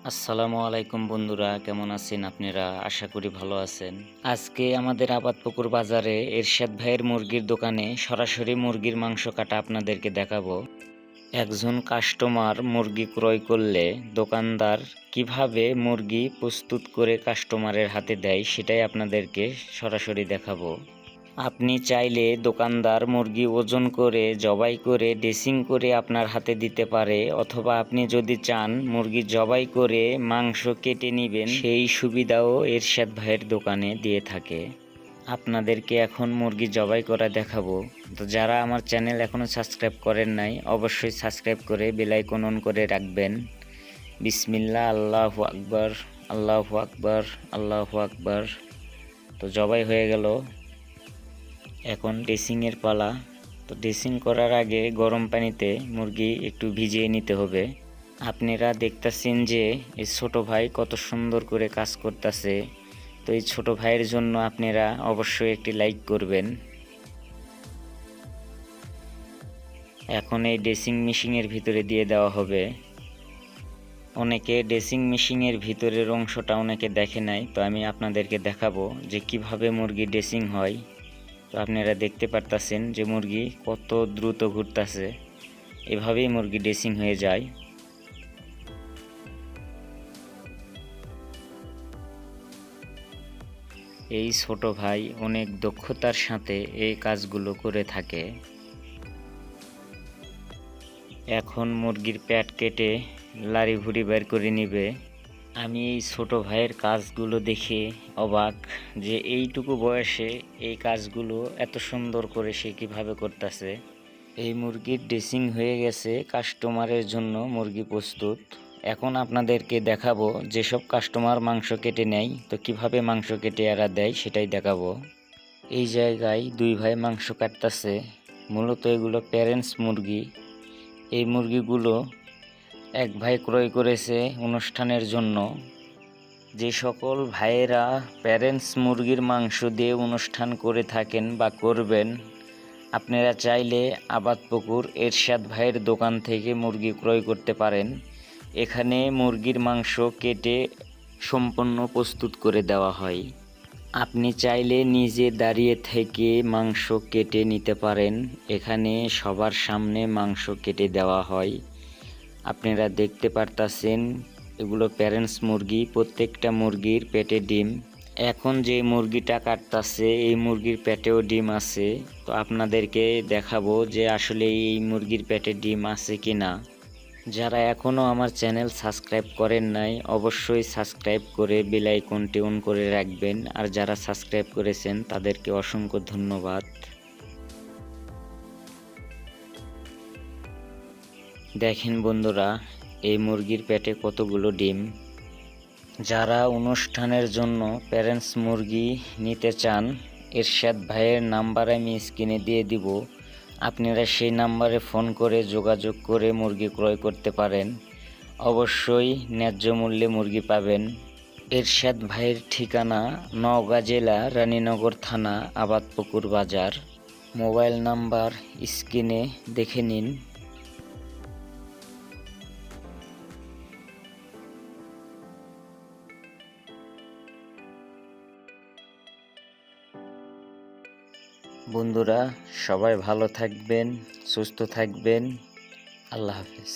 আসসালামু আলাইকুম বন্ধুরা, কেমন আছেন আপনারা? আশা করি ভালো আছেন। আজকে আমাদের আবাদপুকুর বাজারে এরশাদ ভাইয়ের মুরগির দোকানে সরাসরি মুরগির মাংস কাটা আপনাদেরকে দেখাবো। একজন কাস্টমার মুরগি ক্রয় করলে দোকানদার কিভাবে মুরগি প্রস্তুত করে কাস্টমারের হাতে দেয় সেটাই আপনাদেরকে সরাসরি দেখাবো। আপনি চাইলে দোকানদার মুরগি ওজন করে জবাই করে ড্রেসিং করে আপনার হাতে দিতে পারে, অথবা আপনি যদি চান মুরগি জবাই করে মাংস কেটে নেবেন, সেই সুবিধাও এরশাদ ভাইয়ের দোকানে দিয়ে থাকে। আপনাদেরকে এখন মুরগি জবাই করা দেখাবো। তো যারা আমার চ্যানেল এখনও সাবস্ক্রাইব করেন নাই, অবশ্যই সাবস্ক্রাইব করে বেল আইকন অন করে রাখবেন। বিসমিল্লাহ, আল্লাহু আকবার, আল্লাহু আকবার, আল্লাহু আকবার। তো জবাই হয়ে গেল, এখন ড্রেসিংয়ের পালা। তো ড্রেসিং করার আগে গরম পানিতে মুরগি একটু ভিজিয়ে নিতে হবে। আপনারা দেখতেছেন যে এই ছোট ভাই কত সুন্দর করে কাজ করতেছে। তো এই ছোট ভাইয়ের জন্য আপনারা অবশ্যই একটি লাইক করবেন। এখন এই ড্রেসিং মেশিনের ভিতরে দিয়ে দেওয়া হবে। অনেকে ড্রেসিং মেশিনের ভিতরের অংশটা অনেকে দেখে নাই, তো আমি আপনাদেরকে দেখাবো যে কিভাবে মুরগি ড্রেসিং হয়। তো আপনারা দেখতে পারতেছেন যে মুরগি কত দ্রুত ঘুরতেছে। এভাবেই মুরগি ড্রেসিং হয়ে যায়। এই ছোট ভাই অনেক দক্ষতার সাথে এই কাজগুলো করে থাকে। এখন মুরগির পেট কেটে লাড়ি ভুড়ি বের করে নিবে। আমি এই ছোট ভাইয়ের কাজগুলো দেখে অবাক, যে এইটুকু বয়সে এই কাজগুলো এত সুন্দর করে সে কীভাবে করতেছে। এই মুরগির ড্রেসিং হয়ে গেছে, কাস্টমারের জন্য মুরগি প্রস্তুত। এখন আপনাদেরকে দেখাবো যেসব কাস্টমার মাংস কেটে নেয়, তো কিভাবে মাংস কেটে এরা দেয় সেটাই দেখাবো। এই জায়গায় দুই ভাই মাংস কাটতেছে। মূলত এগুলো প্যারেন্টস মুরগি। এই মুরগিগুলো এক ভাই ক্রয় করেছে অনুষ্ঠানের জন্য। যে সকল ভাইয়েরা প্যারেন্টস মুরগির মাংস দিয়ে অনুষ্ঠান করে থাকেন বা করবেন, আপনারা চাইলে আবাদপুকুর এরশাদ ভাইয়ের দোকান থেকে মুরগি ক্রয় করতে পারেন। এখানে মুরগির মাংস কেটে সম্পূর্ণ প্রস্তুত করে দেওয়া হয়। আপনি চাইলে নিজে দাঁড়িয়ে থেকে মাংস কেটে নিতে পারেন। এখানে সবার সামনে মাংস কেটে দেওয়া হয়। আপনারা দেখতে পারতাছেন এগুলো প্যারেন্টস মুরগি, প্রত্যেকটা মুরগির পেটে ডিম। এখন যে মুরগিটা কাটতাছে এই মুরগির পেটেও ডিম আছে। তো আপনাদেরকে দেখাবো যে আসলে এই মুরগির পেটে ডিম আছে কি না। যারা এখনও আমার চ্যানেল সাবস্ক্রাইব করেন নাই, অবশ্যই সাবস্ক্রাইব করে বেল আইকনটি অন করে রাখবেন। আর যারা সাবস্ক্রাইব করেছেন তাদেরকে অসংখ্য ধন্যবাদ। দেখেন বন্ধুরা, এই মুরগির পেটে কতগুলো ডিম। যারা অনুষ্ঠানের জন্য প্যারেন্টস মুরগি নিতে চান, এরশাদ ভাইয়ের নাম্বার আমি স্ক্রিনে দিয়ে দিব। আপনারা সেই নাম্বারে ফোন করে যোগাযোগ করে মুরগি ক্রয় করতে পারেন। অবশ্যই ন্যায্য মূল্যে মুরগি পাবেন। এরশাদ ভাইয়ের ঠিকানা নওগাঁ জেলা রানীনগর থানা আবাদপুকুর বাজার। মোবাইল নাম্বার স্ক্রিনে দেখে নিন। বন্ধুরা, সবাই ভালো থাকবেন, সুস্থ থাকবেন। আল্লাহ হাফেজ।